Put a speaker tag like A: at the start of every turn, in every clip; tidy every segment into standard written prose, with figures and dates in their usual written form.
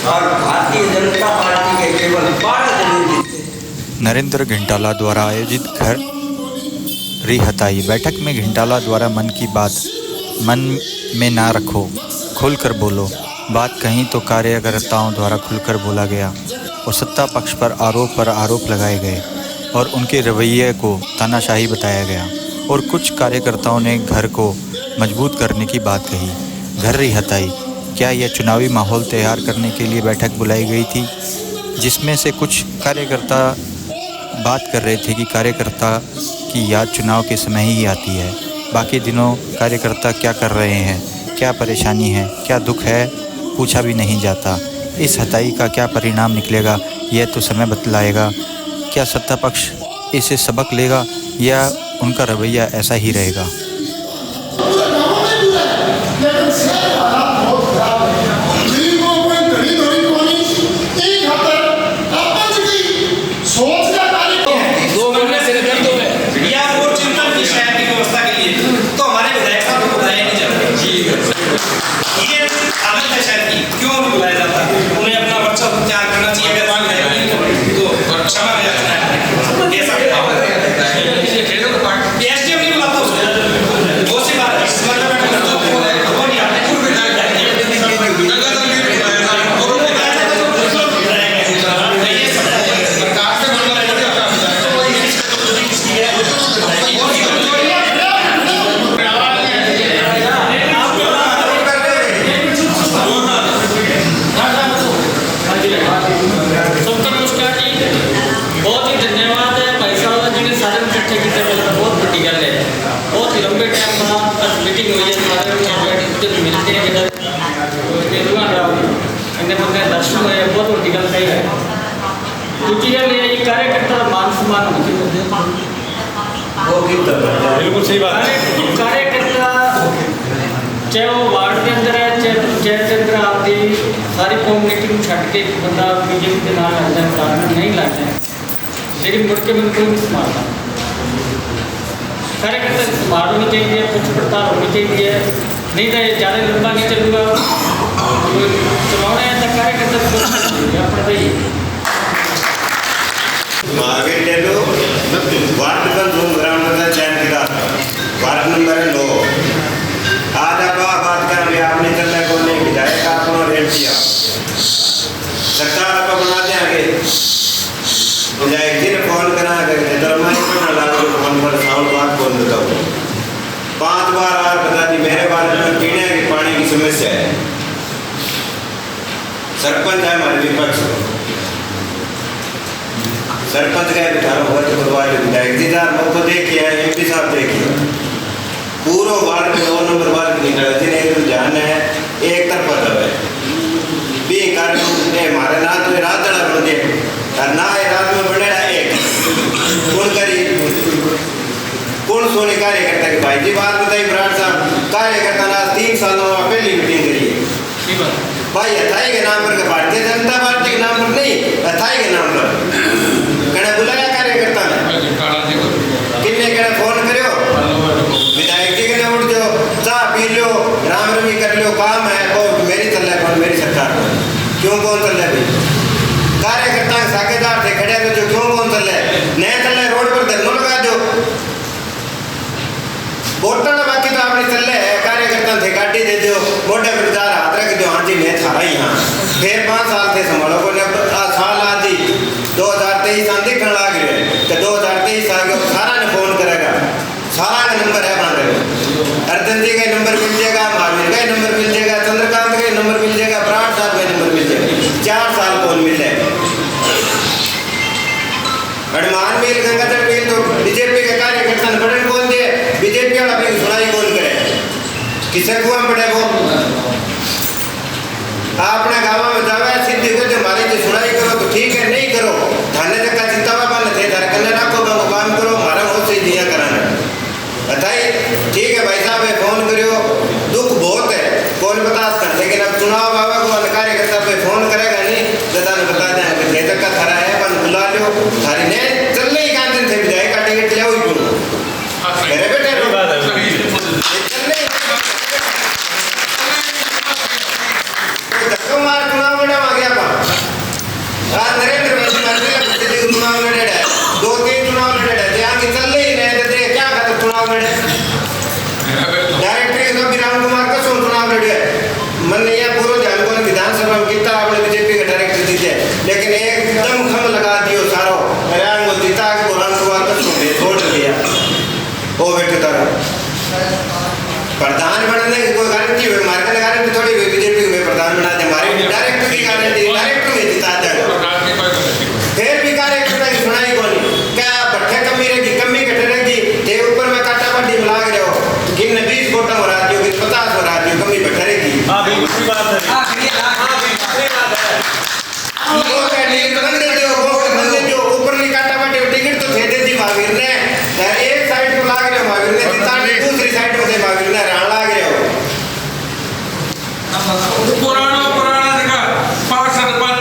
A: और भारतीय जनता पार्टी के केवल 12 जने जीते।
B: नरेंद्र घिंटाला द्वारा आयोजित घर रिहताई बैठक में घिंटाला द्वारा मन की बात मन में ना रखो, खुलकर बोलो। बात कहीं तो कार्यकर्ताओं द्वारा खुलकर बोला गया और सत्ता पक्ष पर आरोप लगाए गए और उनके रवैये को तानाशाही बताया गया और कुछ कार्यकर्ताओं ने घर को मजबूत करने की बात कही। घर रिहताई, क्या यह चुनावी माहौल तैयार करने के लिए बैठक बुलाई गई थी, जिसमें से कुछ कार्यकर्ता बात कर रहे थे कि कार्यकर्ता की याद चुनाव के समय ही आती है, बाकी दिनों कार्यकर्ता क्या कर रहे हैं, क्या परेशानी है, क्या दुख है, पूछा भी नहीं जाता। इस हताई का क्या परिणाम निकलेगा यह तो समय बतलाएगा। क्या सत्ता पक्ष इसे सबक लेगा या उनका रवैया ऐसा ही रहेगा।
C: क्यों नहीं बुलाया जाता, उन्हें अपना बच्चा तैयार करना चाहिए। अगर मान तो क्षमा कर जाता है, ऐसा एसडीएम नहीं बुलाता उसको, बहुत सी बात दर्शन है, बहुत बड़ी गल है। दूसरी गल ये कार्यकर्ता मान सम्मान बिल्कुल सही बात है। कार्यकर्ता चाहे वो वार्ड के अंदर है, चाहे पंचायत के अंदर आती सारी कम्युनिटी को छट के बंदा बीजेपी के नाम लग जाए, कारण नहीं लग जाए, लेकिन मुड़ के बिल्कुल नहीं संभालता। कार्यकर्ता संभाल होनी चाहिए, कुछ पड़ताल होनी चाहिए, नहीं तो ज़्यादा लंबा नहीं चलूँगा। चुनाव है तो कार्यकर्ता अपना ही
D: महावीर ले लो। वार्ड नंबर 2 ग्राम पंचायत चयन किया, वार्ड नंबर 9। आज आप बात करेंगे आपने चलने को नहीं विधायक आपको रेट दिया, सरकार आपको बना देंगे। विधायक जी ने फोन करा तो मैं फोन लागू फोन पर साउंड बात बोल देता हूँ। 5 बार और बता दी मेरे वार्ड में पीने के पानी की समस्या है। सरपंच है हमारे विपक्ष, सरपंच का बिठाना हुआ तो करवा लो। विधायक जी दार मौका देखिए, एमपी साहब देखिए, पूरा वार्ड में 9 नंबर वार्ड की जिन्हें एक ध्यान है एक तरफा दब है भी कारण हमारे ना तो रात दड़ा बन दे और ना रात में बने एक कौन करी कौन सोने कार्यकर्ता के भाई जी बात बताई ब्राड साहब। कार्यकर्ता ना 3 सालों में पहली मीटिंग करी भाई अथाई के नाम पर, भारतीय जनता पार्टी के नाम पर नहीं, अथाई के नाम पर कहना बुलाया कार्यकर्ता ने। किन्ने कहना फोन करो विधायक जी कहना उठ जाओ, चाह पी लो, राम रमी कर लो, काम है और मेरी चल रहा है, मेरी सरकार क्यों कौन चल रहा है। कार्यकर्ता के साझेदार थे खड़े तो जो क्यों कौन चल रहा है, नया चल रहा है, रोड पर धरना लगा दो वोटर ना, बाकी तो आपने चल रहे हैं। कार्यकर्ता थे गाड़ी दे दो, मोटे प्रचार हाथ रख दो, हाँ जी मैं थारा ही हाँ। फिर 5 साल थे संभालो को साल आज 2023 आंधी खन लग रहे तो 2023 आ गया, सारा ने फोन करेगा, सारा का नंबर है बना रहे। अर्जन जी का नंबर मिल जाएगा, महावीर का नंबर मिल जाएगा, चंद्रकांत का नंबर मिल जाएगा, ब्राड साहब का नंबर मिल जाएगा। 4 साल कौन मिल जाए। हनुमान मिल गंगाधर मिल तो बीजेपी के कार्यकर्ता ने बटन कौन दिए, बीजेपी वाला भी सुनाई कौन करे, किसे कुआं पड़े वो अपने गाँव में जावे सीधी को जो हमारे जो सुनाई करो तो ठीक है, नहीं करो थाने तक का चिंता बाबा न थे धरकने रखो काम करो, हमारा बहुत से दिया कराना बताइए। ठीक है भाई साहब फोन करो, दुख बहुत है कौन बता सकता, लेकिन अब चुनाव बाबा को कार्यकर्ता पे फोन करेगा नहीं जता ने बता दें तक का थारा है बन बुला लो थारी ने चल नहीं कांचन थे विधायक का टिकट ले हुई बोलो मेरे बेटे मार चुनाव बड़ा आ गया नरेंद्र मोदी मरने चुनाव लड़े है 2-3 चुनाव लड़े है यहाँ की चल ही नहीं देते क्या खातर चुनाव लड़े डायरेक्टरी तो राम कुमार कसम चुनाव लड़े मन यह पूर्व जानकों विधानसभा में कितना आपने बीजेपी का डायरेक्टर जीते लेकिन एकदम खम लगा दियो सारो राम को जीता को राम कुमार कसम ने छोड़ दिया ओ बेटे तारा प्रधान बनने की कोई गारंटी है मार्केट गारंटी थोड़ी बीजेपी में प्रधान बना दे हमारे डायरेक्टर की गारंटी डायरेक्टर में जिता जाएगा फिर भी कार्यकर्ता की सुनाई कौन क्या भट्टे कमी रहेगी कमी घट रहेगी ते ऊपर में काटा पट्टी मिला रहे हो किन 20 कोटा हो रहा है किन 50 हो रहा है कमी घट रहेगी
A: हां बिल्कुल सही बात है हां सही बात है
D: वो क्या टिकट बंदे जो ऊपर नहीं काटा पट्टी टिकट तो दे दी महावीर ने एक साइड को लाग रहे महावीर ने जिता दूसरी साइड में से महावीर ने राण लाग रहे हो
E: पुराना दिखा 5-7 बार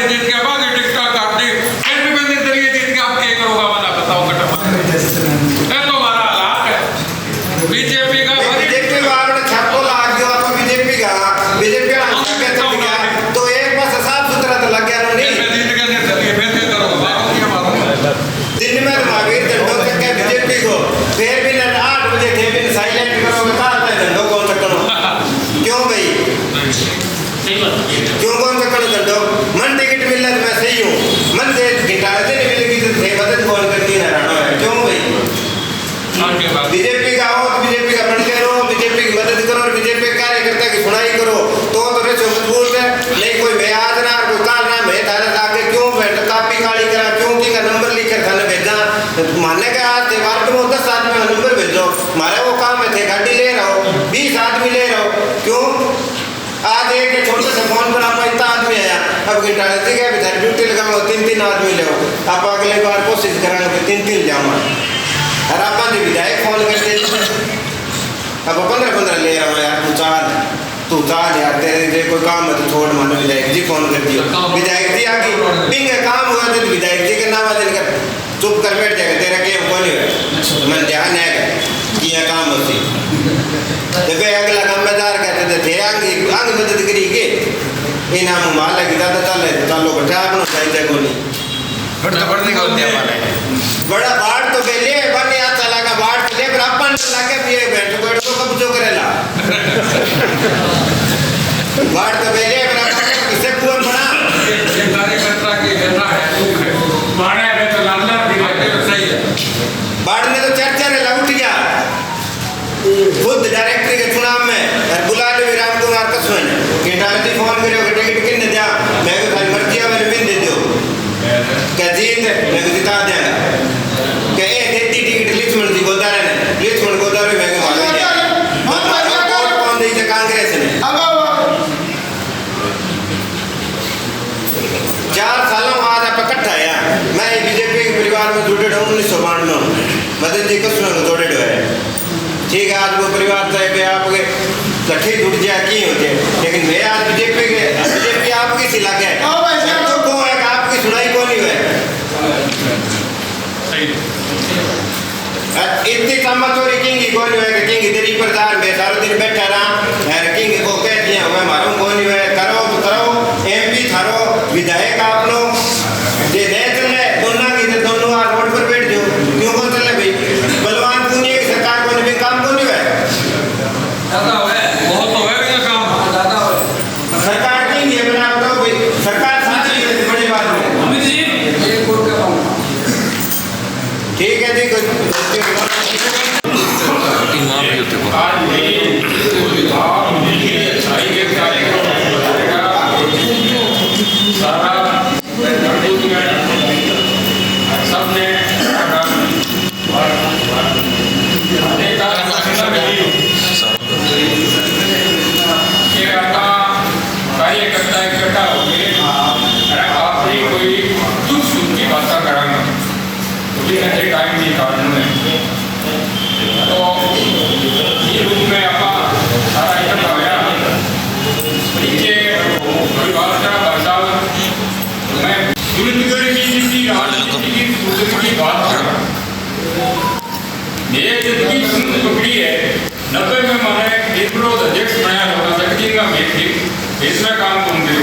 E: जीत के बाद टिकट काट दी फिर भी बंदे जरिए जीत के आप क्या करोगा वाला बताओ कटा ये तो हमारा हालात है बीजेपी का
D: बीजेपी वाला छापो लाग गया तो बीजेपी का तो एक बस साफ सुथरा तो लग गया नहीं
E: जीत के नहीं चलिए फिर क्या करोगे
D: दिन में महावीर झंडो तक के बीजेपी को फिर भी 8 बजे थे भी साइलेंट करोगे कहाँ था झंडो कौन सा करो क्यों भाई क्यों कौन सा करो झंडो मन टिकट मिल रहा मैं सही हूँ मन से घिटाड़े नहीं मिलेगी तो थे मदद कौन करती है राणो है क्यों भाई बीजेपी का हो तो बीजेपी का बनते रहो बीजेपी की मदद करो और बीजेपी कार्यकर्ता की सुनाई करो तो रेसो मजबूत है नहीं कोई मैं आज ना कोई काल ना मैं थाने आगे क्यों बैठ कापी काली करा क्यों की का नंबर लिखकर थाने भेजा मानने का आज त्योहार को 10 आदमी का नंबर भेजो हमारा वो काम है थे गाड़ी ले रहा हो 20 आदमी ले रहा हो क्यों आज एक छोटे से फोन पर आप इतना आदमी आया अब घंटाड़े ठीक है इधर ड्यूटी लगा 3 आदमी ले आप अगले बार कोशिश कराएंगे 3 जाऊँगा और आप विधायक फोन करते अब 15 ले रहा हूँ यार तू चाल यार तेरे कोई काम है तो छोड़ मानो विधायक जी फोन कर दिया विधायक जी आगे बिंग काम हुआ तो विधायक जी के नाम आदि कर चुप कर बैठ जाएगा तेरा क्या कौन है मन ध्यान है किया काम होती जब अगला कामदार कहते थे आंग मदद करी के इनाम माल है ज़्यादा चालो बैठा अपना चाहिए को नहीं बड़ा बाढ़ तो पहले बने आ चला का बाढ़ पहले पर अपन लागे भी बैठ तो कब्जो करेला बाढ़ तो पहले पर किसे कौन बना
E: ये कार्यकर्ता की घटना है दुख है माने में तो लालना दिखाते तो सही है
D: बाढ़ में तो चर्चा ने लौट गया खुद डायरेक्टरी के चुनाव में बुला ले राम कुमार कसम कि डायरेक्टरी फोन करो टिकट किन दिया मैं को खाली मर्जी है मैंने बिन दे दो क्या जीत मैं को जिता देगा क्या ए देती टिकट लिचमन दी गोदारे ने लिचमन गोदारे मैं को मालूम है वोट कौन दी थे कांग्रेस ने 4 सालों बाद आप इकट्ठा आया मैं बीजेपी के परिवार में जुड़े हूँ 1992 मदन जी कसम को जोड़े हुए ठीक है आज वो परिवार चाहे पे आपके कट्ठे जुट जाए की होते लेकिन मैं आज बीजेपी आपकी सिला के तो को है आपकी सुनाई कौन नहीं है इतनी तम्मा चोरी किंगी कौन है कि किंगी तेरी प्रधान में सारा दिन बैठा रहा यार किंगी को कह दिया मैं मालूम कौन नहीं है करो तो करो एमपी थारो विधायक आप लोग ये नहीं चले दोनों की दोनों रोड पर बैठ जाओ क्यों कौन चले भाई बलवान पुनिया की सरकार को नहीं काम को नहीं है
E: दादा है बहुत तो है भी काम दादा है
D: सरकार की ये बना बताओ भाई सरकार साथी है बड़ी बात है
E: अमित जी एक कोट का पाऊं
D: ठीक है जी कोई
E: सबने कार्यकर्ता इकट्ठा हो गए आपने कोई दुख सुख की बातें कराना टाइम नहीं काटना तो ये रूप में अपना सारा इकट्ठा होया नीचे परिवार का बचाव मैं दुर्गढ़ की राजनीति की बात कर रहा हूँ मेरी जिंदगी पकड़ी है 90 में मैंने एक विरोध अध्यक्ष बनाया होगा तक का मैं इसमें काम करूँगी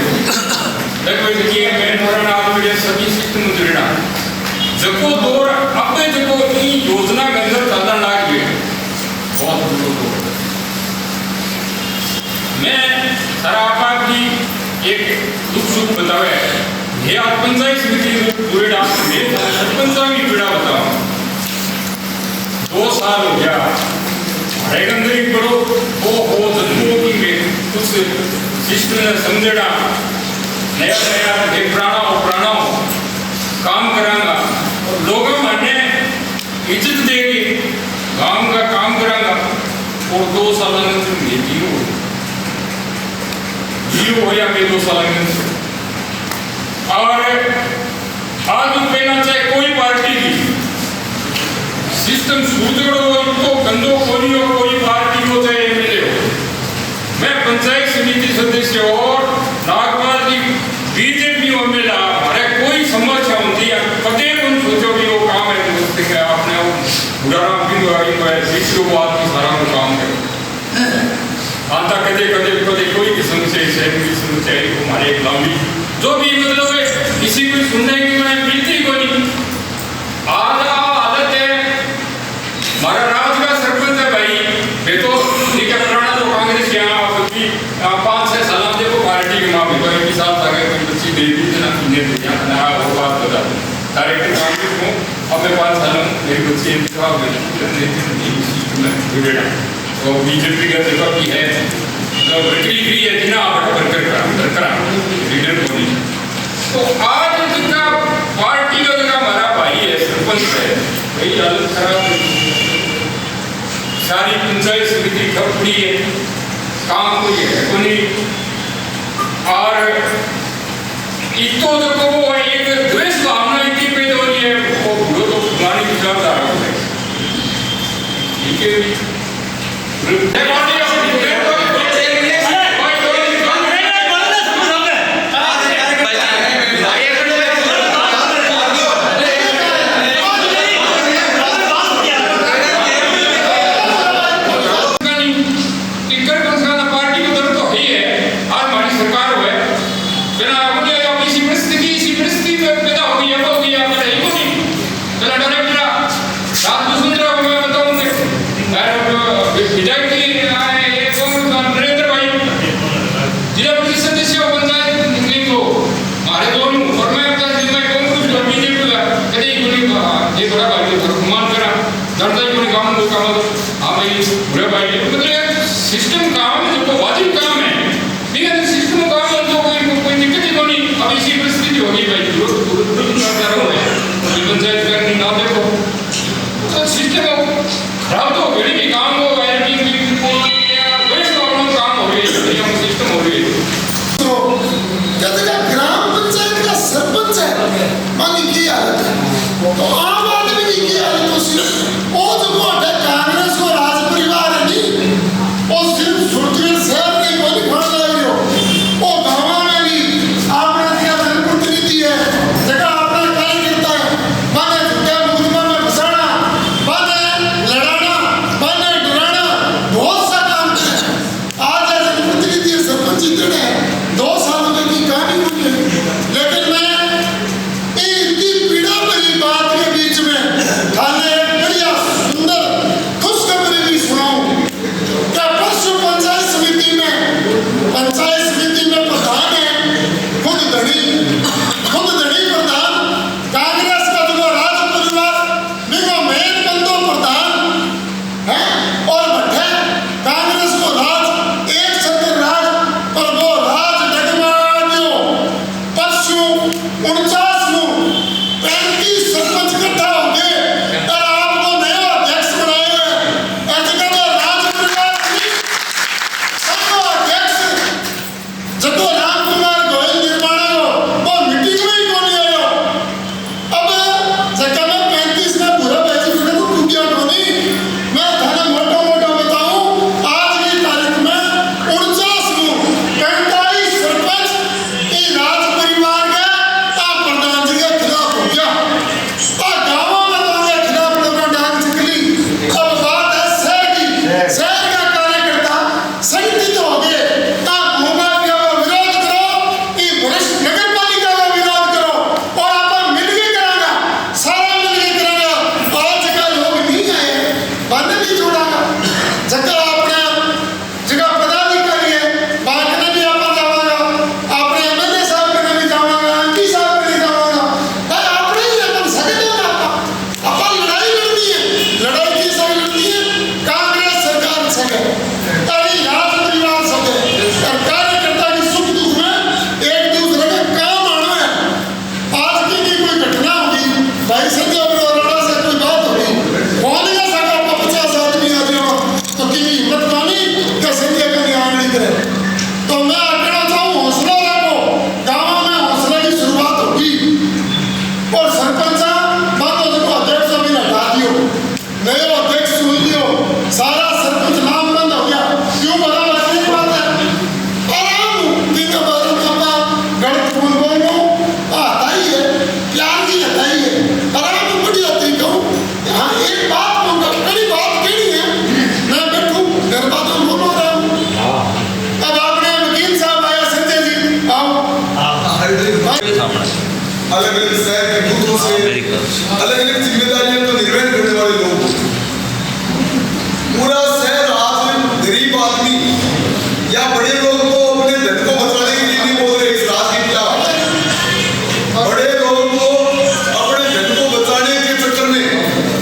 E: देखो ये मैं जको दौर अब जको ई योजना के अंदर चलना लाग गए बहुत बुरो दौर। मैं सरापा की एक दुख सुख बतावे ये आप पंचायत समिति पूरे डांस में सरपंचा की पीड़ा बताओ। 2 साल हो गया रेगंदरी बड़ो वो हो जन्मों की में कुछ सिस्टम ने समझना नया नया एक प्राणा काम करांगा और लोगों माने इज्जत देगी गांव का काम करांगा और 2 साल में जीरो हो या 2 साल में। और आज कहना चाहे कोई पार्टी की सिस्टम सूझो तो गंदो कोई हो कोई पार्टी हो चाहे एमएलए हो। मैं पंचायत समिति सदस्य और नागपाल जी बीजेपी एमएलए हमारे कोई समस्या होती है कदे तुम सोचो कि वो काम है तो उससे क्या आपने बुढ़ाराम की गाड़ी को है सीटों को आदमी सारा काम करे आता कदे कदे कदे कोई किस्म से शहर की समस्या है हमारे एक लंबी जो भी मतलब है किसी को सुनने की मैं मिलती को नहीं। आज आदत है हमारा राज का सरपंच है भाई ये तो ठीक है पुराना तो कांग्रेस यहाँ 5-6 साल देखो पार्टी के नाम पर एक साल तक कोई बच्ची दे दी ना किन्हें दिया ना वो बात बता डायरेक्ट कांग्रेस को अब 5 साल मेरी बच्ची इंतजाम में जुड़ेगा तो बीजेपी का देखो की है फ्री है जिना वर्कर लीडर को नहीं। तो आज जिनका पार्टी का जगह हमारा भाई है सरपंच है भाई हालत खराब सारी पंचायत समिति खपड़ी है काम कोई है को नहीं। और इतो देखो वो एक द्वेष भावना इतनी पैदा हो रही है वो बुढ़ो तो पुरानी विचारधारा हो गई ठीक है। सिस्टम काम है जो वाजिब काम है लेकिन सिस्टम काम है तो कोई दिक्कत ही नहीं। अब इसी परिस्थिति होगी भाई पंचायत करनी ना देखो तो सिस्टम खराब तो हो गई काम हो काम हो रही है सिस्टम हो रही है।
F: ग्राम पंचायत का सरपंच है मानी की हालत है तो आम आदमी की हालत वो जो कांग्रेस को राज परिवार है नहीं वो सिर्फ सुरक्षित शहर नहीं कोई फंड लग रही हो वो गाँव में भी आपने दिया जनप्रतिनिधि है जगह आपने कार्य करता है माने झूठे मुकदमा में फंसाना माने लड़ाना माने डराना बहुत सा काम है। आज ऐसे जनप्रतिनिधि सरपंच इतने 2 साल में की कहानी हुई है लेकिन मैं इतनी पीड़ा भरी बात के बीच में खाने बढ़िया सुंदर खुशखबरी भी सुनाऊं क्या परसों पंचायत समिति में प्रधान है खुद धनी प्रधान कांग्रेस का जो राज परिवार निगो मेन बंदो प्रधान है और भट्टे कांग्रेस को राज एक छत्र राज पर वो राज डगमगायो परसों 49 में 35 सरपंच इकट्ठा हो गए और आपको नया अध्यक्ष बनाया है ऐसे का तो राज परिवार सबको अध्यक्ष जब राम कुमार गोयल निर्माण वो मीटिंग में ही कौन आयो अब जगह में 35 में पूरा बैठी तो टूटिया नहीं मैं थाना मोटा बताऊं आज की तारीख में 49 में 45 सरपंच ये राज परिवार का प्रधान
G: अलग अलग शहर के दूतों से अलग अलग जिम्मेदारियों को निर्वहन करने वाले लोग। पूरा शहर आज गरीब आदमी या बड़े लोग को अपने धन को बचाने के लिए नहीं बोल रहे। इस राज की क्या बड़े लोग को अपने धन को बचाने के चक्कर में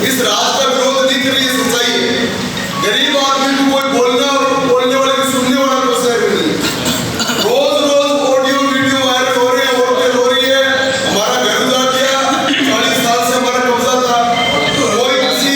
G: इस राज का विरोध नहीं कर रही है। सच्चाई है, गरीब आदमी को कोई बोलने वाले को सुनने वाला को शहर में नहीं। रोज रोज ऑडियो वीडियो वायरल हो रहे हैं, औरतें रो रही है हमारा घर उजाड़ दिया, 40 साल से हमारा कब्जा था, कोई किसी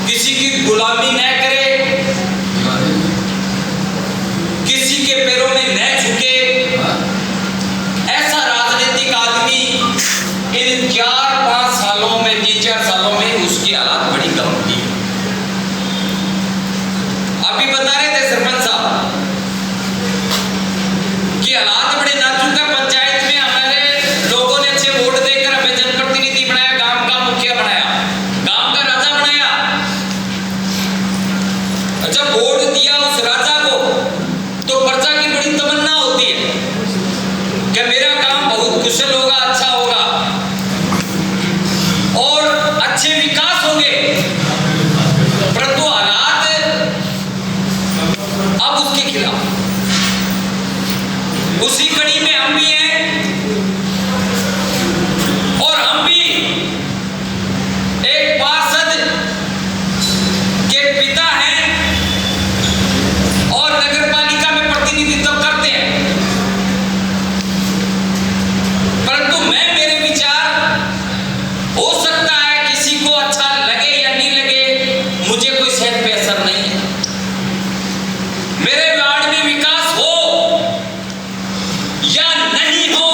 A: किसी की गुलामी न करे, किसी के पैरों में न झुके, ऐसा राजनीतिक आदमी इन 4-5 सालों में, 3-4 सालों में उसकी हालात बड़ी गंभीर। अभी बता रहे थे सरपंच साहब कि हालात बड़े नाजुक है। पंचायत में हमारे लोगों ने अच्छे वोट देकर हमें जनप्रतिनिधि बनाया, गांव का मुखिया बनाया, गांव का राजा बनाया। जब वोट दिया उस राजा को तो प्रजा की बड़ी तमन्ना होती है कि मेरा काम बहुत कुशल होगा, अच्छा होगा और अच्छे विकास होंगे। परंतु हालात अब उसके खिलाफ। उसी कड़ी में हम भी हैं और हम भी एक पार्षद के पिता हैं और नगर पालिका में प्रतिनिधित्व करते हैं। परंतु मेरे विचार हो सकता है किसी को अच्छा लगे या नहीं लगे, मुझे कोई सेहत पे असर नहीं है। मेरे वार्ड में विकास हो या नहीं हो,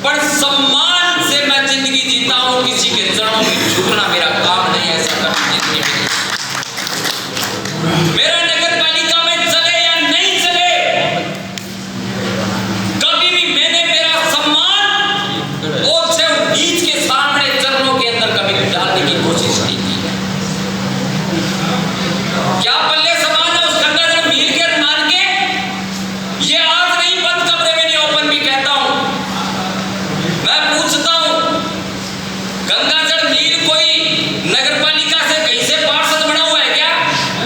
A: पर सम्मान से मैं जिंदगी जीता हूं। किसी के चरणों में झुकना मेरा काम नहीं है, ऐसा करना जिंदगी में। मेरा नगर पालिका में चले या नहीं चले, कभी भी मैंने मेरा सम्मान और से नीच के सामने चरणों के अंदर कभी डालने की कोशिश नहीं की। क्या पल्ले समान है उस गंगाजल मील के मान के? ये आज नहीं, बंद कमरे में नहीं, ओपन भी कहता हूं। मैं पूछता हूं, गंगाजल मील कोई नगर पालिका से कहीं से पार्षद बना हुआ है क्या?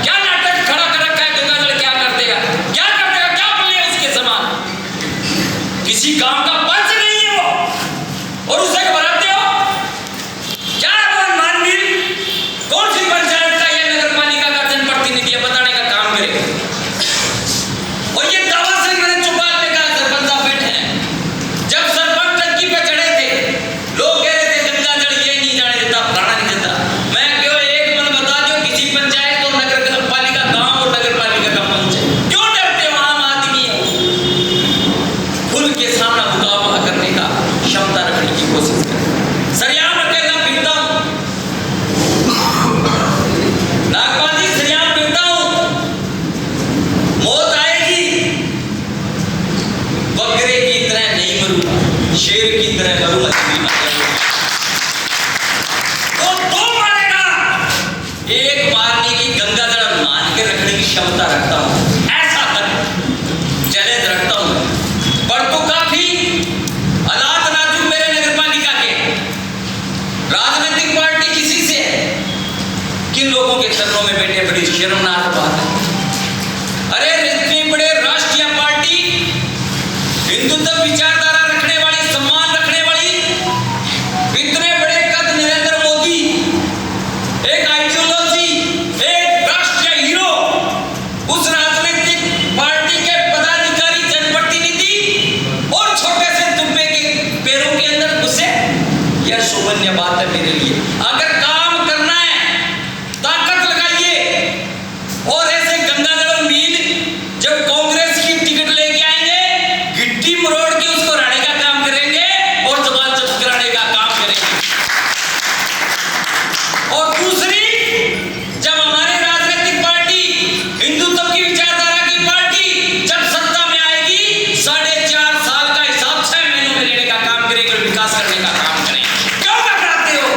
A: क्या नाटक खड़ा कर रखा है? गंगाजल क्या कर देगा, क्या कर देगा, क्या पल्ले है उसके समान? किसी काम का पंच नहीं है वो और उसे घबराते हो क्या? मान मील कौन सी पंचायत का या नगर पालिका का जनप्रतिनिधि है, बताने का काम करे। और ये दावा से मैंने चौपाल में कहा, सरपंच साहब बैठे हैं, जब सरपंच टंकी पे चढ़े थे लोग कह रहे थे गंगाजल ये नहीं जाने देता, फलाना नहीं देता। मैं क्यों एक मन बता दो, किसी पंचायत और नगर पालिका, गांव और नगर पालिका का पंच है, क्यों डरते हो? आम आदमी है, खुल के सामना मुकाबला करने का क्षमता रखने की कोशिश करें। सरियाम अकेला फिरता हूं, नागपाल जी सरियाम फिरता हूं, मौत आएगी, बकरे की तरह नहीं मरूंगा, शेर की तरह मरूंगा। वो दो मारेगा, एक मारने की गंगाजल मान के रखने की क्षमता रखता हूं, ऐसा तक चैलेंज रखता हूं। पर तो काफी हालात नाजुक मेरे नगर पालिका के। राजनीतिक पार्टी किसी से है, किन लोगों के चरणों में बैठे, बड़ी शर्मनाक बात है। अरे इतनी बड़े राष्ट्रीय पार्टी, हिंदुत्व विचारधारा रखने वाली, सम्मान रखने वाली, इतने बड़े कद नरेंद्र मोदी, एक आइडियोलॉजी, एक राष्ट्रीय हीरो, उस राजनीतिक पार्टी के पदाधिकारी, जनप्रतिनिधि और छोटे से दुब्बे के पैरों के अंदर घुसे। यह शोभनीय बात है मेरे लिए। अगर काम करना है, ताकत लगाइए। और ऐसे गंगाजल मील जब कांग्रेस की टिकट लेके आएंगे, गिट्टी मरोड़ के उसको राणे का काम करेंगे और जबान जब्त कराने का काम करेंगे। और दूसरी, जब हमारी राजनीतिक पार्टी, हिंदुत्व की विचारधारा की पार्टी जब सत्ता में आएगी, 4.5 साल का हिसाब 6 महीनों में लेने का काम करेगी और विकास करने का काम करेंगे। क्यों घबराते हो?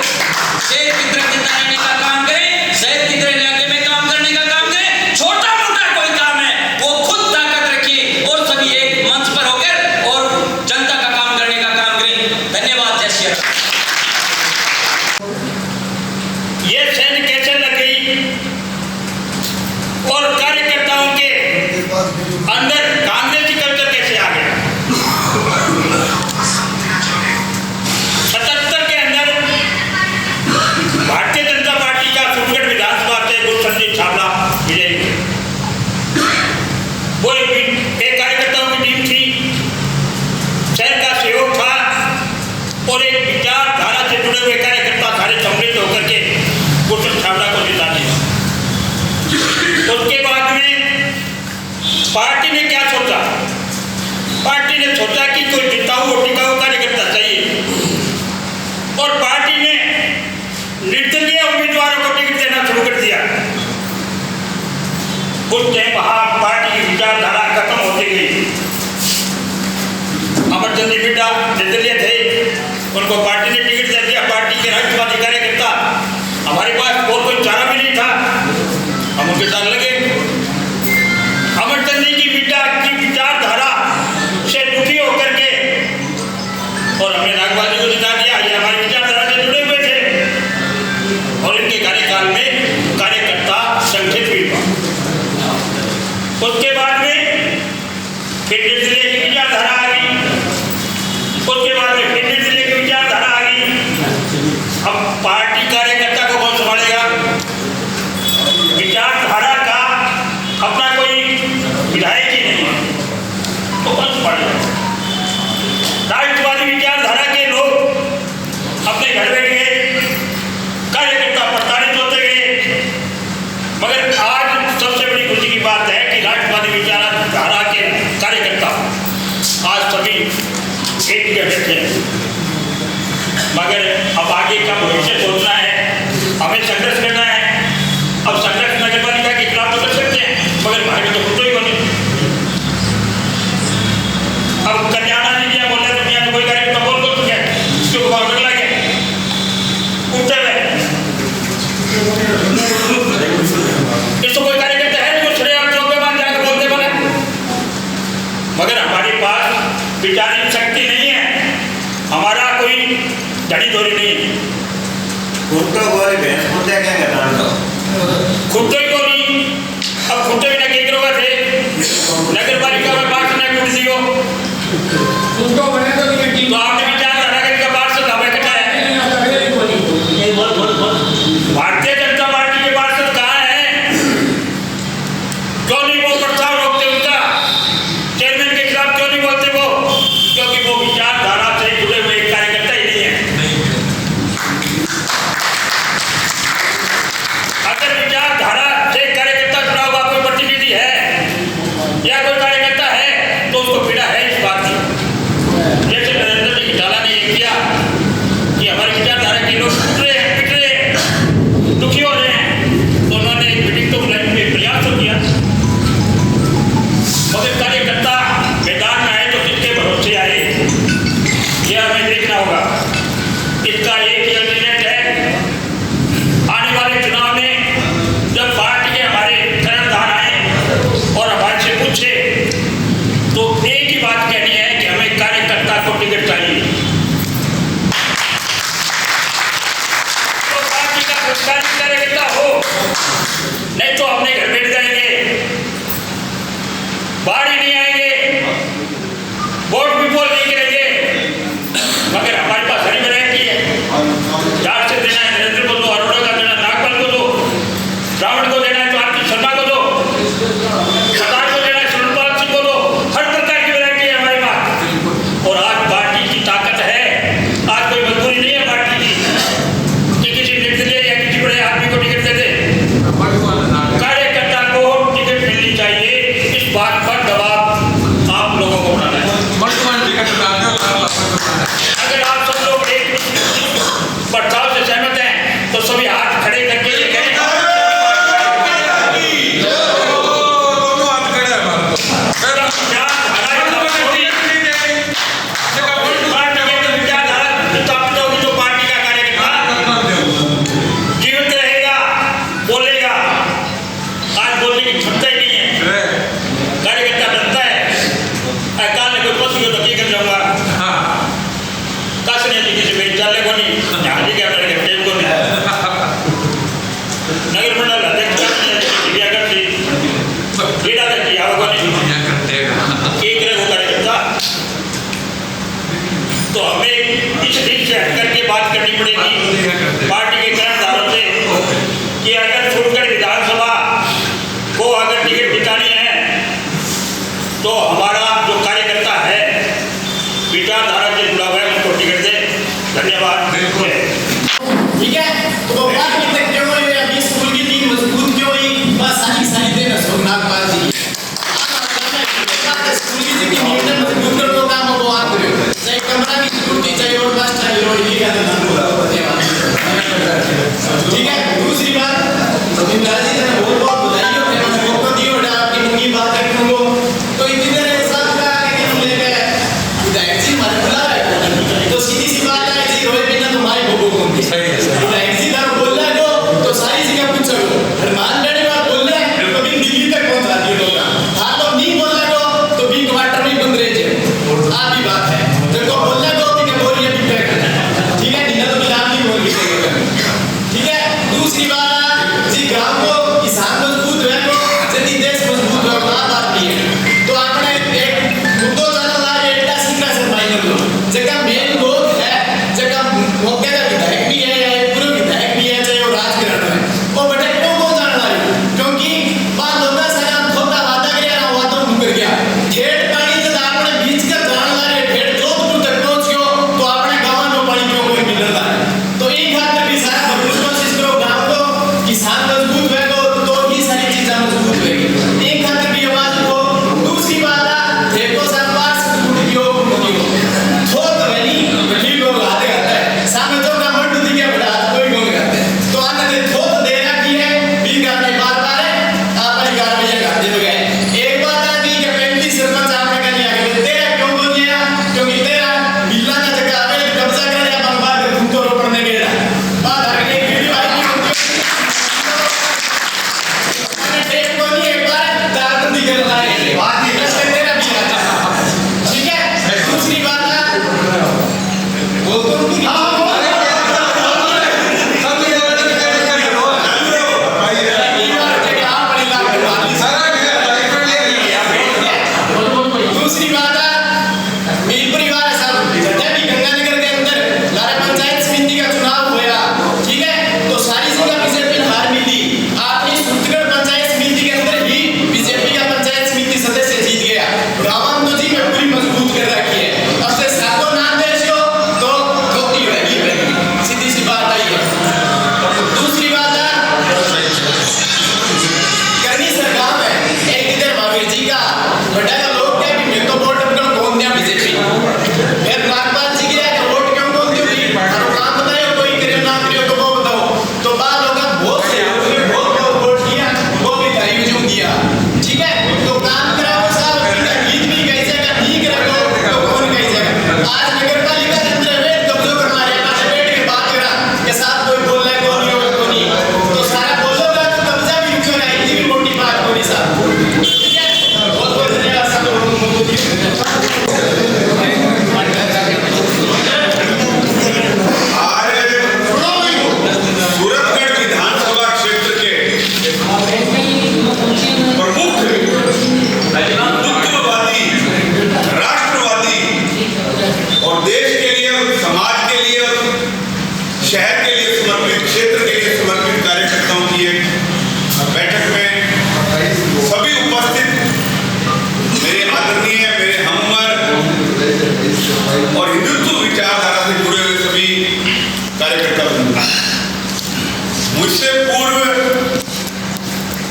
H: भावना को जिता दिया। उसके बाद में पार्टी ने क्या सोचा? पार्टी ने सोचा कि कोई जिताऊ और टिकाऊ कार्यकर्ता चाहिए और पार्टी ने निर्दलीय उम्मीदवारों को टिकट देना शुरू कर दिया। उस टाइम वहां पार्टी की विचारधारा खत्म होती गई। अमरचंद बिड्डा निर्दलीय थे, उनको पार्टी ने टिकट दे दिया। पार्टी के राष्ट्रवादी कार्यकर्ता, हमारे पास और कोई चारा भी नहीं था, हम उनके साथ लगे। अमरचंद जी की बिड्डा की विचारधारा से दुखी होकर के और हमने नागवादी को जिता दिया। ये हमारी विचारधारा से जुड़े हुए थे और इनके कार्यकाल में कार्यकर्ता संगठित भी हुआ। उसके बाद में फिर निर्दलीय की विचारधारा आ गई। उसके बाद में फिर निर्दलीय की विचारधारा आ गई। अब पार्टी कार्यकर्ता को कौन संभालेगा? विचारधारा का अपना कोई विधायक ही नहीं है, तो कौन संभालेगा? राष्ट्रवादी विचारधारा के लोग अपने घर बैठ गए, कार्यकर्ता प्रताड़ित होते गए। मगर आज सबसे बड़ी खुशी की बात है कि राष्ट्रवादी विचारधारा के कार्यकर्ता आज सभी एक जगह थे। मगर अब आगे का भविष्य सोचना है, हमें संघर्ष करना है। अब संघर्ष नगर पालिका के खिलाफ तो कर सकते हैं, मगर भाई तो खुद ही को नहीं। अब कल्याणा जी क्या बोल रहे थे, तो कोई कार्यकर्ता बोल तो क्या क्यों बहुत डर लगे उठते हुए? इसको कोई कार्यकर्ता है जो छड़े आप चौक पे मान जाकर बोलते बने? मगर हमारे पास विचारिक शक्ति नहीं है, हमारा कोई धड़ी धोरी नहीं है।
D: खुट्टो गोरी भैंस खुट्टे क्या करना तो
H: खुट्टो ही को नहीं। अब खुट्टे बिना के करोगे थे नगर पालिका में बात ना टूट दियो
C: उनको बने तो
H: तो आपने विचारधारा का इनका पार्षद हमें कटा है। भारतीय जनता पार्टी के पार्षद कहाँ है? क्यों नहीं वो प्रस्ताव रोकते? उनका चेयरमैन के खिलाफ क्यों नहीं बोलते वो? क्योंकि वो विचारधारा से जुड़े हुए एक कार्यकर्ता ही नहीं है। अगर विचारधारा से कार्यकर्ता जुड़ा हुआ कोई प्रतिनिधि है या कोई कार्यकर्ता है तो उसको पीड़ा है इस बात की। जैसे नरेंद्र जी घोटाला ने ये किया कि हमारी विचारधारा के लोग टूट रहे हैं, पिट रहे हैं, दुखी हो रहे हैं, तो उन्होंने एक मीटिंग तो बुलाई, एक प्रयास तो किया। मगर कार्यकर्ता मैदान में आए तो किसके भरोसे आए, यह हमें देखना होगा। इसका एक ही अल्टरनेट है, आने वाले चुनाव में जब पार्टी के हमारे कर्णधार आए और हमारे से पूछे तो एक ही बात कहनी है कि हमें कार्यकर्ता को टिकट चाहिए। तो पार्टी का सरकारी कार्यकर्ता हो, नहीं तो अपने घर बैठ जाएंगे, बाहर ही नहीं आएंगे, वोट भी बोल नहीं करेंगे। मगर हमारे पास हरी वैरायटी है, चार से देना है नरेंद्र को दो, अरोड़ा का देना नागपाल को दो, रावण को देना है तो आरती शर्मा को दो, सरदार को देना है सुरपाल सिंह को दो। हर प्रकार की वैरायटी है हमारे पास। और आज पार्टी की ताकत है, आज कोई मजबूरी नहीं है पार्टी की कि किसी निर्दलीय या किसी बड़े आदमी को टिकट दे दे। कार्यकर्ता को टिकट मिलनी चाहिए, इस बात पर दबाव आप लोगों को बनाना है। अगर आप सब लोग एक प्रस्ताव से सहमत हैं तो सभी हाथ खड़े करके ये कहें जो पार्टी का कार्यकर्ता जीवित रहेगा, बोलेगा। आज बोलने की क्षमता ही नहीं है, कार्यकर्ता बनता है काल ने कोई पशु तो की कर जाऊंगा कसने किसी बेच डाले को नहीं यहाँ जी क्या मेरे टेम को नहीं नगर मंडल अध्यक्ष चिड़िया करती लीडा करती आओ को नहीं एक रहे वो कार्यकर्ता। तो हमें इस दिन से हट करके बात करनी पड़ेगी पार्टी के कर्णधारों से कि अगर छूटकर विधानसभा को अगर टिकट जितानी है तो हमारा जो कार्यकर्ता है विचारधारा से जुड़ा हुआ है उसको टिकट दे। धन्यवाद।
C: ठीक है, तो बात करते हैं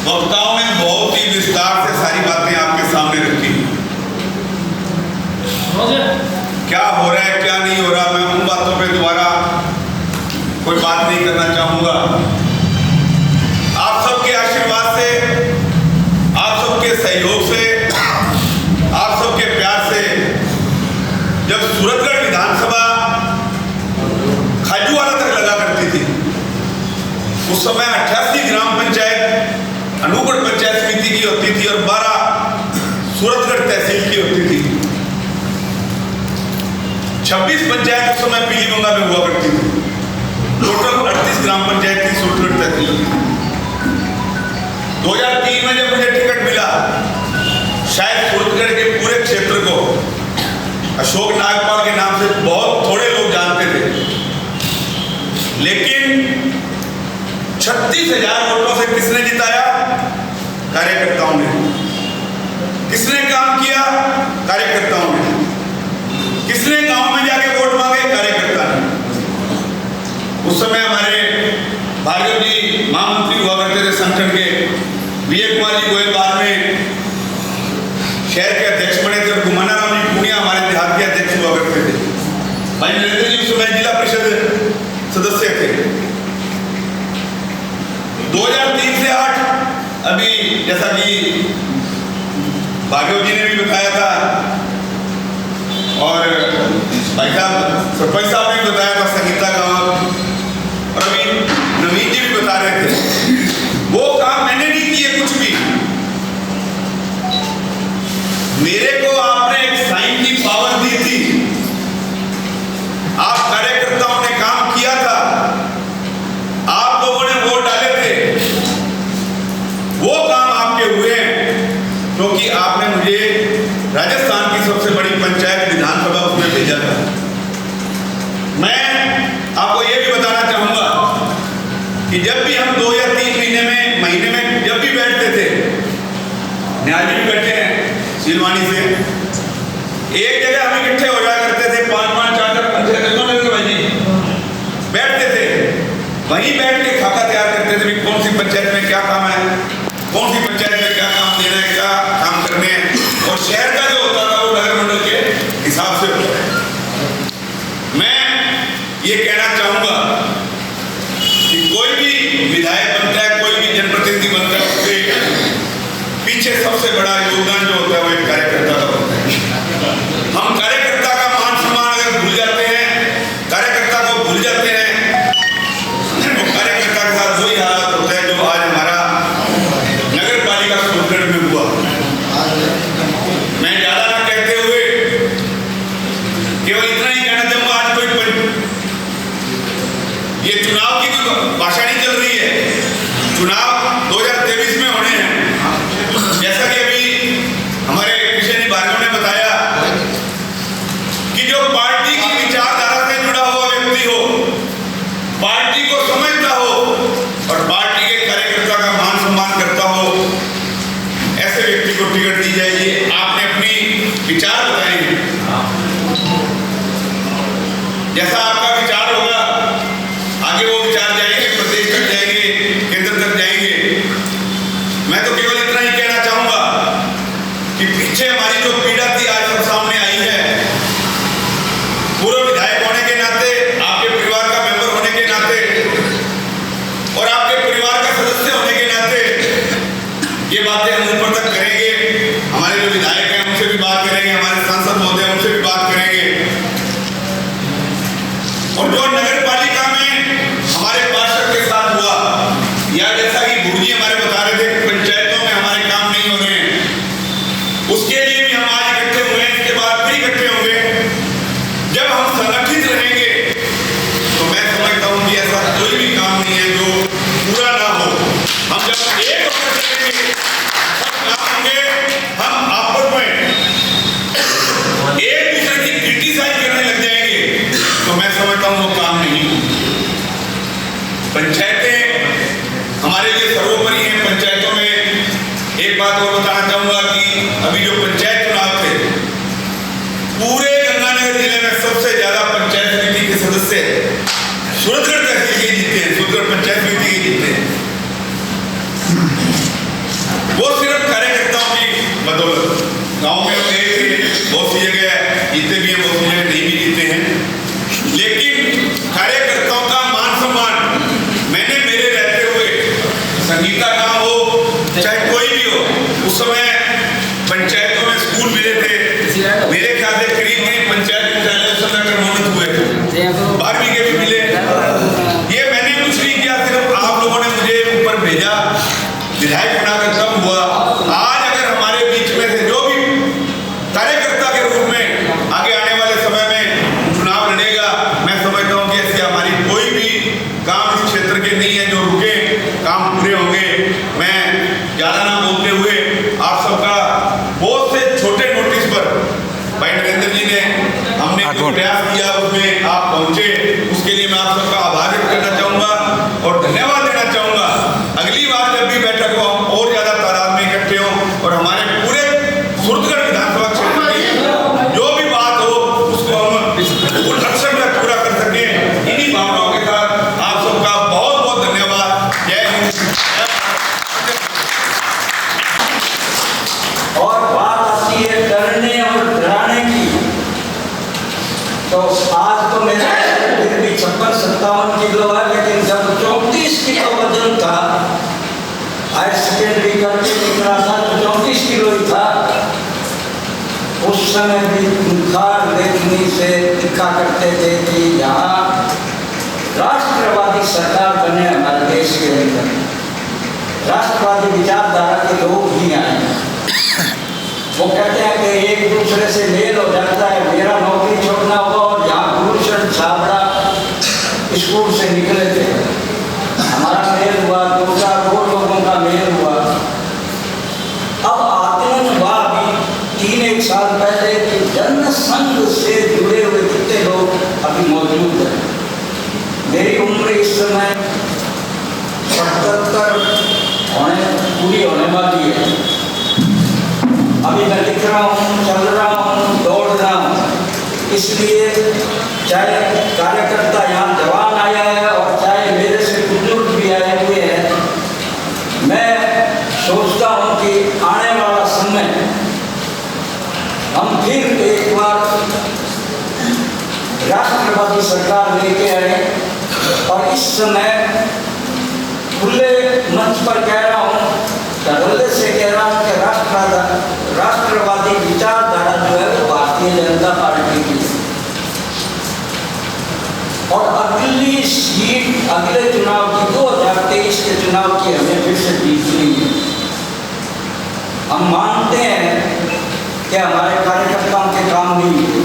G: वक्ताओं ने बहुत ही विस्तार से सारी बातें आपके सामने रखी। क्या हो रहा है क्या नहीं हो रहा, मैं उन बातों पे दोबारा कोई बात नहीं करना चाहूंगा। आप सबके आशीर्वाद से, आप सबके सहयोग से, आप सबके प्यार से जब सूरतगढ़ विधानसभा खाजूवाला तक लगा करती थी, उस समय 88 ग्राम पंचायत अनूपगढ़ पंचायत समिति की होती थी और 12 सूरतगढ़ तहसील की होती थी। 26 पंचायत उस समय पीलीबंगा में हुआ करती थी। टोटल 38 ग्राम पंचायत थी सूरतगढ़ तहसील। 2003 में जब मुझे टिकट मिला, शायद सूरतगढ़ के पूरे क्षेत्र को अशोक नागपाल के नाम से बहुत थोड़े लोग जानते थे, लेकिन 36,000 वोटों से किसने जिताया? कार्यकर्ताओं ने। किसने काम किया? कार्यकर्ताओं ने। किसने गांव में जाके वोट मांगे? कार्यकर्ता ने। उस समय हमारे भार्गव जी महामंत्री हुआ करते थे संगठन के, विजय कुमार जी गोयल बाद में शहर के अध्यक्ष बने थे, घुमाना राम जी पूनिया हमारे देहात के अध्यक्ष हुआ करते थे। भाई नरेंद्र जी उस समय जिला परिषद सदस्य थे। 2003 से अभी जैसा कि भार्गव जी ने भी बताया था और भाई साहब सरपंच साहब ने भी बताया था, संगीता गाँव, और अभी नवीन जी भी बता रहे थे, वो काम मैंने नहीं किए कुछ भी। मेरे को आपने एक साइन की पावर दी थी, आप कार्यकर्ताओं ने काम किया था, आप लोगों ने वोट डाले थे, वो काम आपके हुए हैं, क्योंकि आपने मुझे राजस्थान की सबसे बड़ी पंचायत विधानसभा उसमें भेजा था। मैं आपको ये भी बताना चाहूंगा कि जब भी हम 2 या 3 महीने में जब भी बैठते थे, न्यायालय भी बैठे हैं सिलवानी से, एक जगह हम इकट्ठे हो जाया करते थे, 5-5, 4-4 पंचायत भाई जी बैठते थे, वहीं बैठ के खाका तैयार करते थे, कौन सी पंचायत में क्या काम है, कौन सी पंचायत में क्या काम देना है, क्या काम करने हैं, और शहर का जो होता था वो नगर मंडल के हिसाब से होता है। मैं ये कहना चाहूंगा कि कोई भी विधायक बनता है, कोई भी जनप्रतिनिधि बनता है, उसके पीछे सबसे बड़ा योगदान जो होता है वो एक कार्यकर्ता का होता है। हम कार्यकर्ता का मान सम्मान अगर भूल जाते हैं, कार्यकर्ता को भूल जाते हैं, तो कार्यकर्ता के साथ वही हालात होता है जो आज हमारा नगर पालिका सूरतगढ़ में हुआ। मैं ज्यादा ना कहते हुए केवल इतना ही कहना चाहूंगा, आज कोई ये चुनाव की कोई भाषा नहीं चल रही है, चुनाव 2023 में होने हैं। जैसा कि अभी हमारे किशन जी भार्गव ने बताया कि जो पार्टी की विचारधारा से जुड़ा हुआ व्यक्ति हो, पार्टी को समझता हो और पार्टी के कार्यकर्ता का मान सम्मान करता हो, ऐसे व्यक्ति को टिकट दी जाएगी। आपने अपनी विचार बताए हैं, जैसा आपका विचार होगा आगे वो विचार जाएंगे, प्रदेश तक जाएंगे, केंद्र तक जाएंगे। मैं तो केवल इतना ही कहना चाहूंगा कि पीछे हमारी जो पीड़ा थी आज सब सामने आई है। पूर्व विधायक होने के नाते, आपके परिवार का मेंबर होने के नाते और आपके परिवार का सदस्य होने के नाते ये बातें हम ऊपर तक करेंगे। हमारे जो विधायक हैं उनसे भी बात करेंगे, हमारे सांसद महोदय हैं उनसे भी बात करेंगे, और जो नगर पालिका में हमारे पार्षद के साथ हुआ, या जैसा कि गुरुजी हमारे बता रहे थे पंचायतों में हमारे काम नहीं हो रहे हैं, उसके लिए भी हम आज इकट्ठे हुए हैं, इसके बाद भी इकट्ठे होंगे। जब हम संगठित रहेंगे तो मैं समझता हूँ कि ऐसा कोई भी काम नहीं है जो पूरा ना हो। हम जब एक होकर चलेंगे, सब काम होंगे, हम आपस में एक दूसरे की क्रिटिसाइज करने लग जाएंगे तो मैं समझता हूँ वो काम नहीं होगा। पंचायतें हमारे लिए सर्वोपरि हैं। पंचायतों में एक बात और बताना चाहूंगा कि अभी जो पंचायत चुनाव थे, पूरे गंगानगर जिले में सबसे ज्यादा पंचायत समिति के सदस्य सूरतगढ़ तहसील के जीते हैं, सूरतगढ़ पंचायत समिति के जीते हैं। वो सिर्फ कार्यकर्ताओं की बदौलत। गाँव में बहुत सी जगह जीते भी हैं, बहुत सी जगह नहीं भी जीते हैं, लेकिन कार्यकर्ताओं का मान सम्मान मैंने मेरे रहते हुए, संगीता गाँव हो चाहे कोई भी हो, उस समय पंचायतों में स्कूल मिले थे। मेरे ख्याल से करीब पंचायत विद्यालय उस समय क्रमोन्नत हुए थे, 12वीं के भी मिले। ये मैंने कुछ नहीं किया, सिर्फ आप लोगों ने मुझे ऊपर भेजा, विधायक बनाकर तब हुआ। आज अगर हमारे बीच में से जो भी कार्यकर्ता के रूप में आगे आने वाले समय में चुनाव लड़ेगा, मैं समझता हूँ कि ऐसी हमारी कोई भी काम इस क्षेत्र के नहीं है जो रुके, काम पूरे होंगे। मैं ज्यादा ना बोलते हुए आप सबका बहुत से छोटे नोटिस पर भाई नरेंद्र जी ने हमने जो प्रयास किया उसमें आप पहुंचे, उसके लिए मैं आप सबका आभार व्यक्त करना चाहूंगा और धन्यवाद देना चाहूंगा। अगली बार जब भी बैठक हो हम और ज्यादा तादाद में इकट्ठे
C: करके निकला था 34 किलो ही था। उस समय भी बुखार देखने से दिखा करते थे कि यहाँ राष्ट्रवादी सरकार बने हमारे देश के अंदर, राष्ट्रवादी विचारधारा के लोग ही आए। वो कहते हैं कि एक दूसरे से मेल हो जाता है, मेरा नौकरी छोड़ना होगा। और यहाँ गुरुचरण छाबड़ा स्कूल से निकले थे, हमारा मेल हुआ, 2 लोगों का मेल हुआ। अब आकलन हुआ भी 3-1 साल पहले कि जनसंघ से जुड़े हुए कितने लोग अभी मौजूद हैं। मेरी उम्र इस समय 77 पूरी होने वाली है। अभी मैं लिख रहा हूँ, चल रहा हूँ, दौड़ रहा हूँ। इसलिए चाहे कार्यकर्ता यहाँ जवान आया है और चाहे मेरे से बुजुर्ग भी आए हुए हैं, मैं सोचता हूँ कि आने वाला समय हम फिर एक बार राष्ट्रवादी सरकार लेके आए। और इस समय खुले मंच पर कह रहा हूँ, धड़ल्ले से कह रहा हूँ कि राष्ट्रवादी विचारधारा जो है वो भारतीय जनता पार्टी की है। और अगली सीट अगले चुनाव की 2023 के चुनाव की हमें फिर से जीतनी है। हम मानते हैं कि हमारे कार्यकर्ताओं के काम नहीं हुए।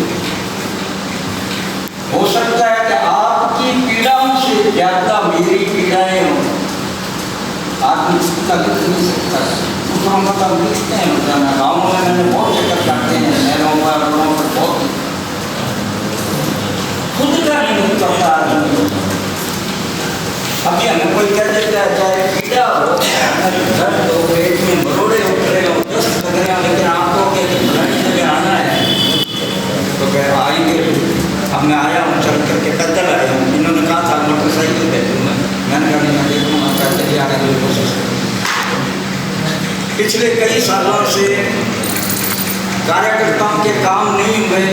C: हो सकता है कि आपकी पीड़ाओं से ज्यादा मेरी पीड़ाएं हों। आदमी का लिख नहीं सकता, दूसरों का काम लिखते हैं। गाँव में मैंने बहुत चक्कर काटते हैं, नहरों पर, रोडों पर, बहुत खुद का नहीं मिल सकता आदमी। अभी हमें कोई कह देता है चाहे पीड़ा हो, दर्द हो, पेट में मरोड़े उठ रहे हो, दस्त लग रहे हो, लेकिन आपको फलानी जगह आना है तो कह आएंगे। अब मैं आया हूँ, चल करके पैदल आया हूँ। इन्होंने कहा था मोटरसाइकिल पे, मैंने कहा मैं देखूँगा पैदल ही आने की कोशिश करूँ। पिछले कई सालों से कार्यकर्ताओं के काम नहीं हुए,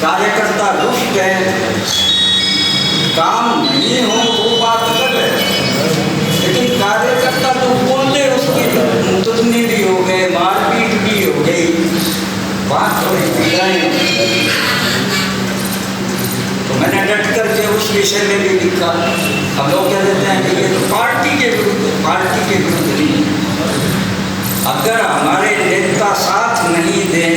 C: कार्यकर्ता रुष्ट है। काम नहीं हो वो बात अलग है, लेकिन कार्यकर्ता तो बोलते उसकी मुकदमे भी हो गए, मारपीट भी हो गई, बात थोड़ी पीड़ाएं। तो मैंने डट करके उस विषय में भी लिखा। अब लोग कह देते हैं कि ये तो पार्टी के विरुद्ध, पार्टी के विरुद्ध नहीं। अगर हमारे नेता साथ नहीं दें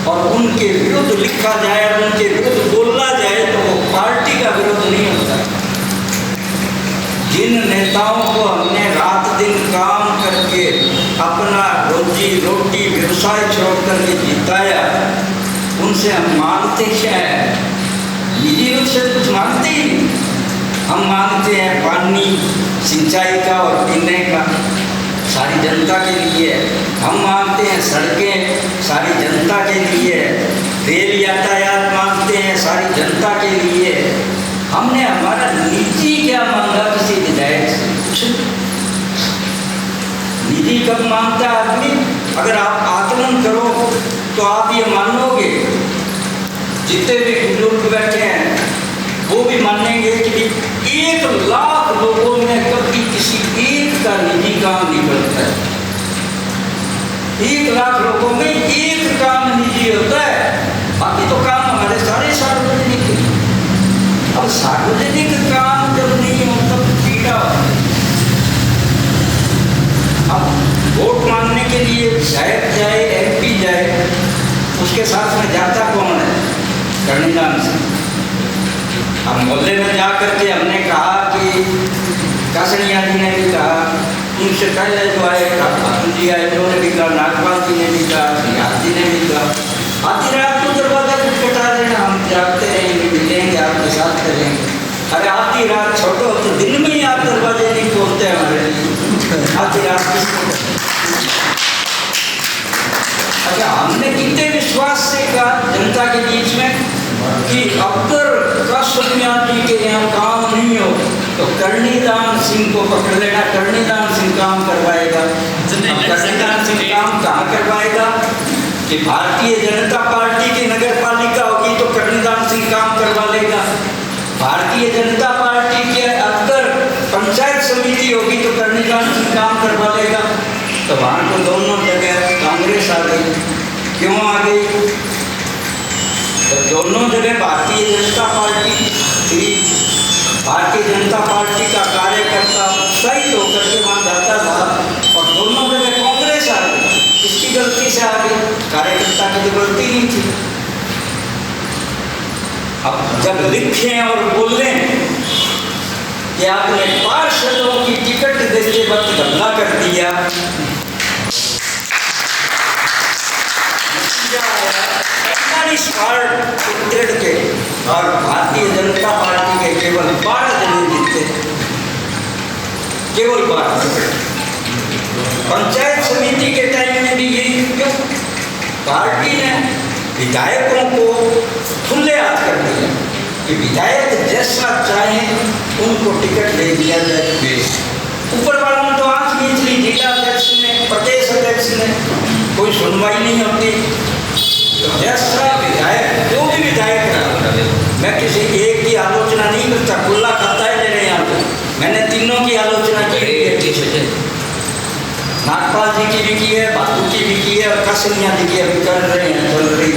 C: और उनके विरुद्ध लिखा जाए, उनके विरुद्ध बोला जाए, तो वो पार्टी का विरुद्ध नहीं होता। जिन नेताओं को हमने रात दिन काम करके अपना रोजी रोटी व्यवसाय छोड़ करके जिताया, उनसे हम मांगते क्या है? निजी रूप से कुछ मांगते ही नहीं। हम मांगते हैं पानी, सिंचाई का और पीने का सारी जनता के लिए। हम मांगते हैं सड़कें सारी जनता के लिए, रेल यातायात मांगते हैं सारी जनता के लिए। हमने हमारा निजी क्या मांगा किसी विधायक से? निजी कब मांगता है आदमी? अगर आप आकलन करो तो आप ये मानोगे, जितने भी बुजुर्ग बैठे हैं वो भी मानेंगे कि 1 लाख लोगों में कभी किसी एक का निजी काम निकलता है। 1 लाख लोगों में एक काम निजी होता है, बाकी तो काम हमारे सारे सार्वजनिक हैं। अब सार्वजनिक काम जब नहीं हो तब पीड़ा। अब वोट मांगने के लिए विधायक जाए, MP जाए, उसके साथ में जाता कौन है? कर्णिदान सिंह। अब मोहल्ले में जा करके हमने कहा कि कासड़िया जी ने भी कहा, उनसे पहले जो आए खातून जी आए, उन्होंने भी कहा, नागपाल जी ने भी कहा, निहाल जी ने भी कहा, आधी रात को दरवाजा कुछ कटा देना, हम जागते रहेंगे, मिलेंगे, आपके साथ करेंगे। अरे आधी रात छोड़ो तो दिन में ही आप दरवाजे नहीं खोलते हमारे लिए, आधी रात किसको? अच्छा, हमने कितने विश्वास से कहा जनता के बीच में कि अगर कासड़िया जी के यहाँ काम नहीं हो तो कर्णिदान सिंह को पकड़ लेना, कर्णिदान सिंह काम करवाएगा। कर्णिदान सिंह काम कहाँ करवाएगा? कि भारतीय जनता पार्टी की नगर पालिका होगी तो कर्णिदान सिंह काम करवा लेगा। भारतीय जनता पार्टी के अगर
I: पंचायत समिति होगी तो कर्णिकांत सिंह काम करवा लेगा। तो वहाँ तो दोनों जगह कांग्रेस आ गई। क्यों आ गई? तो दोनों जगह भारतीय जनता पार्टी थी। भारतीय जनता पार्टी का कार्यकर्ता सही होकर के वहाँ जाता था और दोनों जगह कांग्रेस आ गई। किसकी गलती से आ गई? कार्यकर्ता की तो गलती नहीं थी। अब जब लिखें और बोलें कि आपने पार्षदों की टिकट देते वक्त धंधा कर दिया, 45 वार्ड उत्तराखंड के और भारतीय जनता पार्टी के केवल 12 जने जीते, केवल 12। पंचायत समिति के टाइम में भी यही क्यों? पार्टी ने विधायकों को खुले हाथ कर दिया कि विधायक जैसा चाहे उनको टिकट दे दिया जाए। ऊपर वालों ने तो आंख मीच ली, जिला अध्यक्ष ने, प्रदेश अध्यक्ष ने, कोई सुनवाई नहीं होती। तो जैसा विधायक, जो भी विधायक रहा, मैं किसी एक की आलोचना नहीं करता, खुला खाता है मेरे यहाँ पे। मैंने तीनों की आलोचना की है, नागपाल जी की भी की है, बाबू की भी की है और कसरिया जी की अभी कर रहे हैं, चल रही।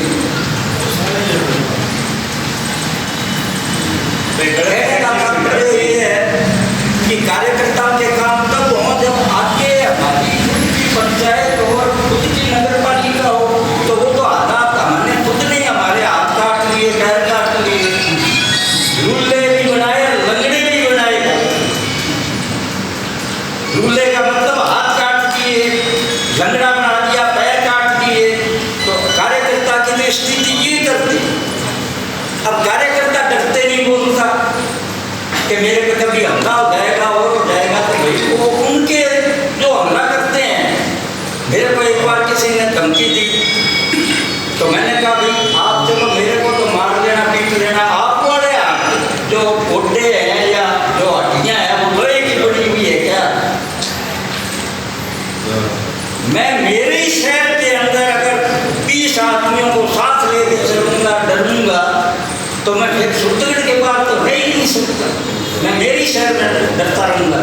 I: कहने का तात्पर्य ये है कि कार्यकर्ताओं के काम तब हो जब आगे हमारी पंचायत और खुद की नगर पालिका हो। तो वो तो हालात हमने खुद नहीं, हमारे हाथ काट लिए, पैर काट लिए, रूले भी बनाए, लंगड़े भी बनाए। रूले का मतलब हाथ काट दिए, लंगड़ा बना दिया, पैर काट दिए। तो कार्यकर्ता की तो स्थिति ये करती। अब कार्यकर्ता डरते नहीं बोलता कि मेरे पे कभी हमला हो जाएगा और हो जाएगा। तो भाई वो उनके जो हमला करते हैं, मेरे को एक बार किसी ने धमकी दी तो मैंने कहा भाई आप चलो मेरे को तो मार लेना, पीट लेना, आप वाले जो गोटे हैं या जो हड्डियाँ हैं वो लोहे की बनी हुई है क्या? मैं मेरे ही शहर के अंदर अगर 20 आदमियों को साथ लेके चलूंगा, डरूंगा, तो मैं फिर सुरतगढ़ के बाद तो रह ही नहीं सकता। मैं मेरी शहर में डरता रहूंगा।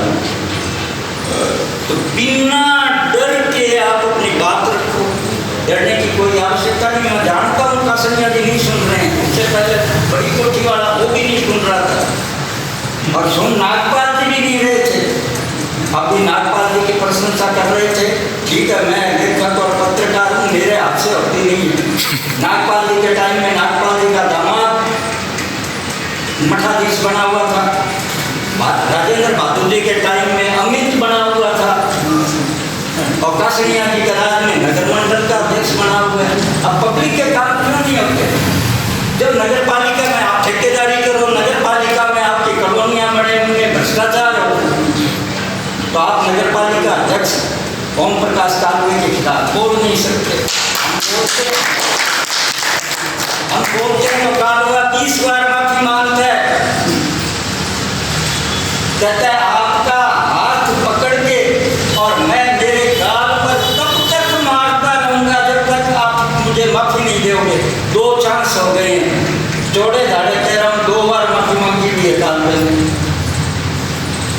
I: तो बिना डर के आप अपनी बात रखो, डरने की कोई आवश्यकता नहीं। मैं जानता हूँ कासनिया जी नहीं सुन रहे हैं, उससे पहले बड़ी कोठी वाला वो भी नहीं सुन रहा था और सुन नागपाल जी भी नहीं रहे थे। अभी नागपाल जी की प्रशंसा कर रहे थे, ठीक है, मैं लेखक और पत्रकार हूँ, मेरे हाथ से होती नहीं है। नागपाल जी के टाइम में नागपाल जी का दामाद मठाधीश बना हुआ था, राजेंद्र बहादुर जी के टाइम में अमित बना हुआ था और कासनिया जी के राज में नगर मंडल का अध्यक्ष बना हुआ है। अब पब्लिक के काम क्यों नहीं होते? जब नगर पालिका में आप ठेकेदारी करो, नगर पालिका में आपकी कॉलोनियाँ बने, उनमें भ्रष्टाचार हो, तो आप नगर पालिका अध्यक्ष ओम प्रकाश कालवे के खिलाफ बोल नहीं सकते। हम बोलते हैं तो कालवा 20 बार माफी मांगता है, कहता है आपका हाथ पकड़ के और मैं मेरे गाल पर तब तक मारता रहूंगा जब तक आप मुझे माफी नहीं दोगे। 2 चांस हो गए हैं, जोड़े धाड़े कह रहा हूँ, 2